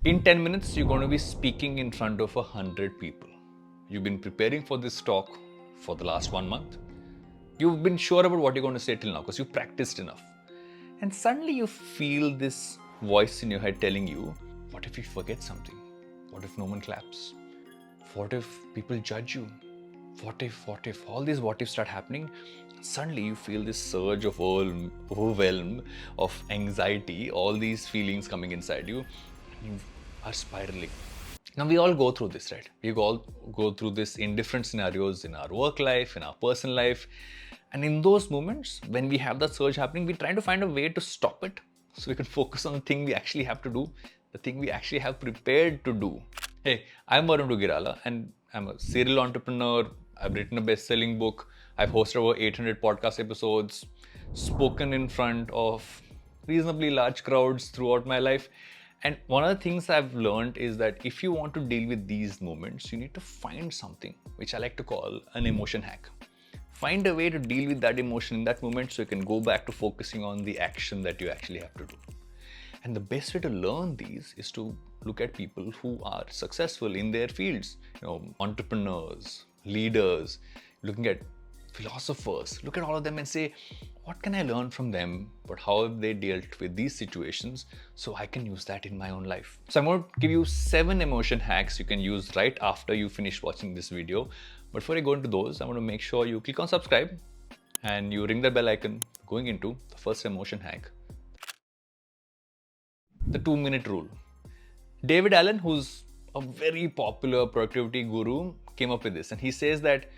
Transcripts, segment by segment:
In 10 minutes, you're going to be speaking in front of 100 people. You've been preparing for this talk for the last 1 month. You've been sure about what you're going to say till now because you've practiced enough. And suddenly you feel this voice in your head telling you, what if you forget something? What if no one claps? What if people judge you? What if? All these what ifs start happening. Suddenly you feel this surge of overwhelm, of anxiety, all these feelings coming inside you, and you are spiraling. Now we all go through this, right? We all go through this in different scenarios in our work life, in our personal life. And in those moments, when we have that surge happening, we try to find a way to stop it so we can focus on the thing we actually have to do, the thing we actually have prepared to do. Hey, I'm Varun Duggi and I'm a serial entrepreneur. I've written a best-selling book. I've hosted over 800 podcast episodes, spoken in front of reasonably large crowds throughout my life. And one of the things I've learned is that if you want to deal with these moments, you need to find something which I like to call an emotion hack. Find a way to deal with that emotion in that moment so you can go back to focusing on the action that you actually have to do. And the best way to learn these is to look at people who are successful in their fields, entrepreneurs, leaders, looking at philosophers, look at all of them and say, what can I learn from them? But how have they dealt with these situations so I can use that in my own life? So I'm going to give you 7 emotion hacks you can use right after you finish watching this video. But before I go into those, I want to make sure you click on subscribe and you ring that bell icon going into the first emotion hack. The 2-minute rule. David Allen, who's a very popular productivity guru, came up with this, and he says that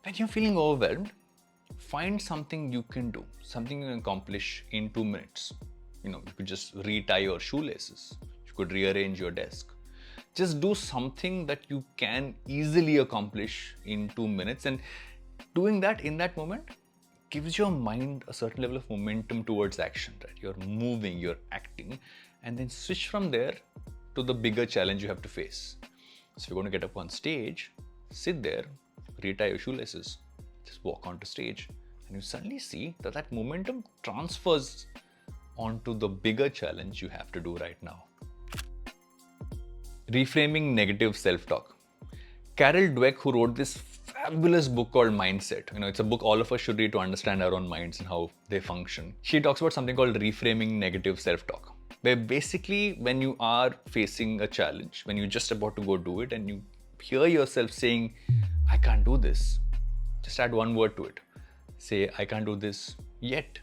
when you're feeling overwhelmed, find something you can do, something you can accomplish in 2 minutes. You could just retie your shoelaces. You could rearrange your desk. Just do something that you can easily accomplish in 2 minutes, and doing that in that moment gives your mind a certain level of momentum towards action, right? You're moving, you're acting, and then switch from there to the bigger challenge you have to face. So if you're going to get up on stage, sit there, retie your shoelaces, just walk onto stage, and you suddenly see that momentum transfers onto the bigger challenge you have to do right now. Reframing negative self-talk. Carol Dweck, who wrote this fabulous book called Mindset, it's a book all of us should read to understand our own minds and how they function. She talks about something called reframing negative self-talk, where basically when you are facing a challenge, when you're just about to go do it and you hear yourself saying, I can't do this, just add one word to it. Say, I can't do this yet.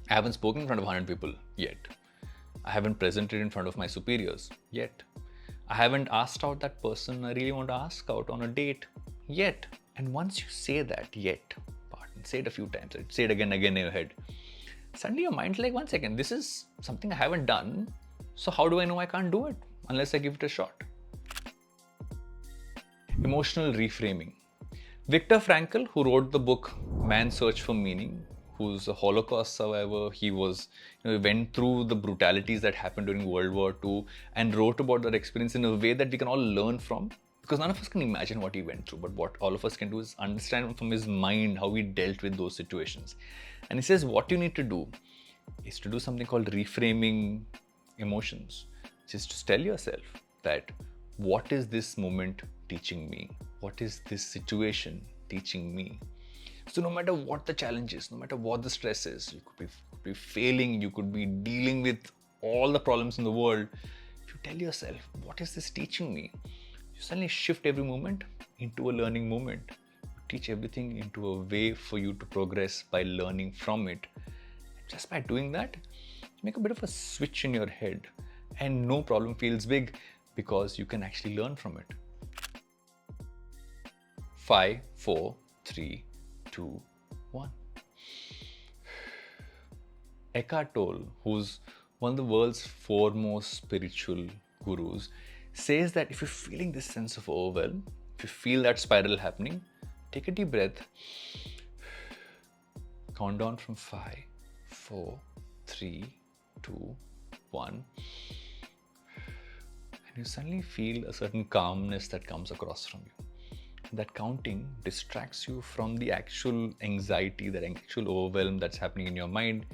I haven't spoken in front of 100 people yet. I haven't presented in front of my superiors yet. I haven't asked out that person I really want to ask out on a date yet. And once you say that yet part, say it a few times, say it again in your head, suddenly your mind's like, 1 second, this is something I haven't done. So how do I know I can't do it unless I give it a shot? Emotional reframing. Viktor Frankl, who wrote the book Man's Search for Meaning, who's a Holocaust survivor, he went through the brutalities that happened during World War II and wrote about that experience in a way that we can all learn from, because none of us can imagine what he went through, but what all of us can do is understand from his mind how he dealt with those situations. And he says what you need to do is to do something called reframing emotions, which is to tell yourself that what is this moment teaching me? What is this situation teaching me? So no matter what the challenge is, no matter what the stress is, you could be failing, you could be dealing with all the problems in the world. If you tell yourself, what is this teaching me? You suddenly shift every moment into a learning moment. You teach everything into a way for you to progress by learning from it. Just by doing that, you make a bit of a switch in your head and no problem feels big because you can actually learn from it. 5, 4, 3, 2, 1. Eckhart Tolle, who's one of the world's foremost spiritual gurus, says that if you're feeling this sense of overwhelm, if you feel that spiral happening, take a deep breath, count down from 5, 4, 3, 2, 1, and you suddenly feel a certain calmness that comes across from you. That counting distracts you from the actual anxiety, that actual overwhelm that's happening in your mind.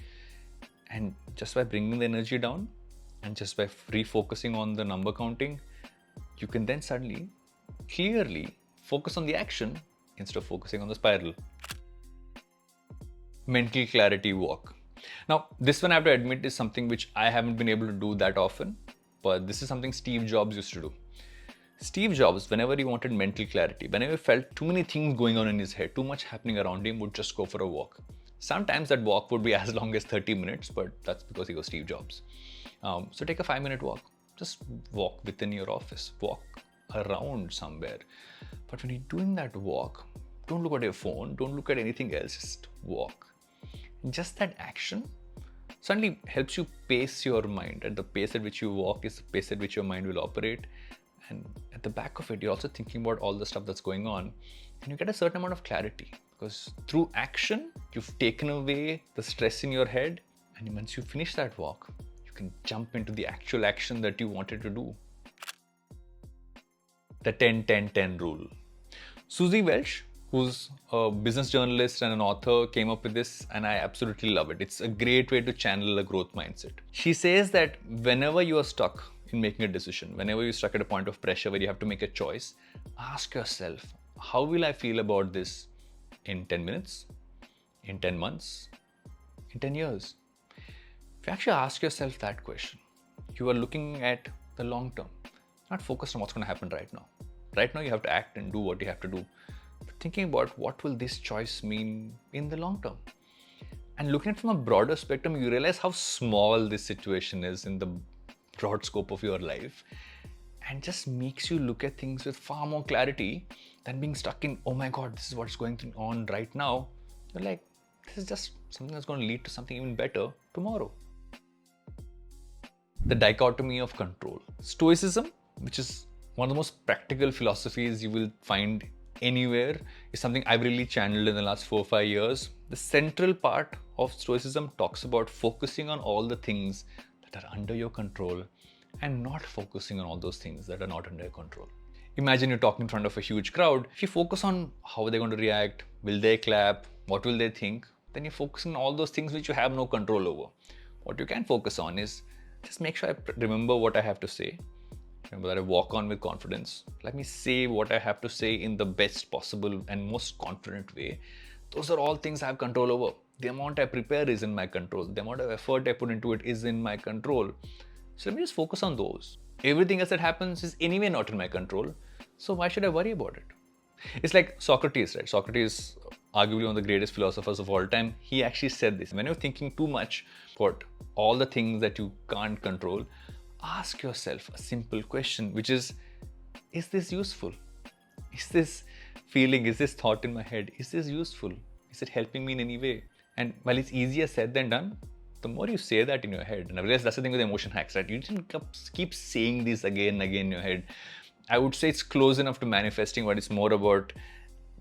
And just by bringing the energy down, And just by refocusing on the number counting, you can then suddenly, clearly focus on the action instead of focusing on the spiral. Mental clarity walk. Now, this one I have to admit is something which I haven't been able to do that often, but this is something Steve Jobs used to do. Steve Jobs, whenever he wanted mental clarity, whenever he felt too many things going on in his head, too much happening around him, would just go for a walk. Sometimes that walk would be as long as 30 minutes, but that's because he was Steve Jobs. So take a 5-minute walk. Just walk within your office, walk around somewhere. But when you're doing that walk, don't look at your phone, don't look at anything else, just walk. Just that action suddenly helps you pace your mind. At the pace at which you walk is the pace at which your mind will operate. And at the back of it, you're also thinking about all the stuff that's going on. And you get a certain amount of clarity because through action, you've taken away the stress in your head. And once you finish that walk, you can jump into the actual action that you wanted to do. The 10-10-10 rule. Susie Welch, who's a business journalist and an author, came up with this, and I absolutely love it. It's a great way to channel a growth mindset. She says that whenever you are stuck in making a decision, whenever you're stuck at a point of pressure where you have to make a choice, ask yourself, how will I feel about this in 10 minutes, in 10 months, in 10 years? If you actually ask yourself that question, you are looking at the long term, not focused on what's going to happen right now. Right now, you have to act and do what you have to do. But thinking about what will this choice mean in the long term? And looking at it from a broader spectrum, you realize how small this situation is in the broad scope of your life, and just makes you look at things with far more clarity than being stuck in, oh my God, this is what's going on right now. You're like, this is just something that's going to lead to something even better tomorrow. The dichotomy of control. Stoicism, which is one of the most practical philosophies you will find anywhere, is something I've really channeled in the last 4 or 5 years. The central part of Stoicism talks about focusing on all the things that are under your control and not focusing on all those things that are not under your control. Imagine you're talking in front of a huge crowd. If you focus on how they're going to react, will they clap, what will they think, then you're focusing on all those things which you have no control over. What you can focus on is just make sure I remember what I have to say. Remember that I walk on with confidence. Let me say what I have to say in the best possible and most confident way. Those are all things I have control over. The amount I prepare is in my control. The amount of effort I put into it is in my control. So let me just focus on those. Everything else that happens is anyway not in my control. So why should I worry about it? It's like Socrates, right? Socrates, arguably one of the greatest philosophers of all time, he actually said this. When you're thinking too much about all the things that you can't control, ask yourself a simple question, which is this useful? Is this feeling, is this thought in my head, is this useful? Is it helping me in any way? And while it's easier said than done, the more you say that in your head, and I realize that's the thing with emotion hacks, right? You didn't keep saying this again and again in your head. I would say it's close enough to manifesting, but it's more about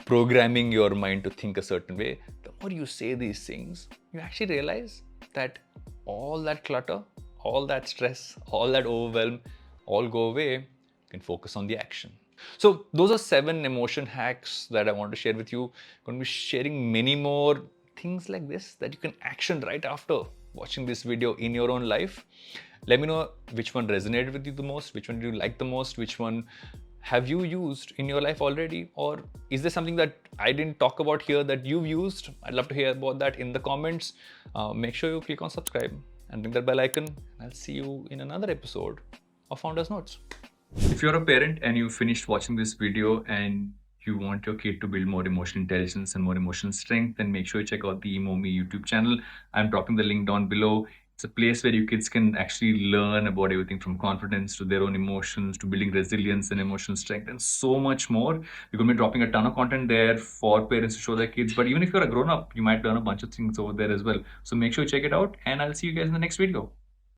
programming your mind to think a certain way. The more you say these things, you actually realize that all that clutter, all that stress, all that overwhelm, all go away. You can focus on the action. So those are 7 emotion hacks that I want to share with you. I'm going to be sharing many more things like this that you can action right after watching this video in your own life. Let me know which one resonated with you the most, which one do you like the most, which one have you used in your life already, or is there something that I didn't talk about here that you've used? I'd love to hear about that in the comments. Make sure you click on subscribe and ring that bell icon. I'll see you in another episode of Founders Notes. If you're a parent and you finished watching this video and you want your kid to build more emotional intelligence and more emotional strength, then make sure you check out the EMoMee YouTube channel. I'm dropping the link down below. It's a place where you kids can actually learn about everything from confidence to their own emotions to building resilience and emotional strength and so much more. We're going to be dropping a ton of content there for parents to show their kids. But even if you're a grown-up, you might learn a bunch of things over there as well. So make sure you check it out, and I'll see you guys in the next video.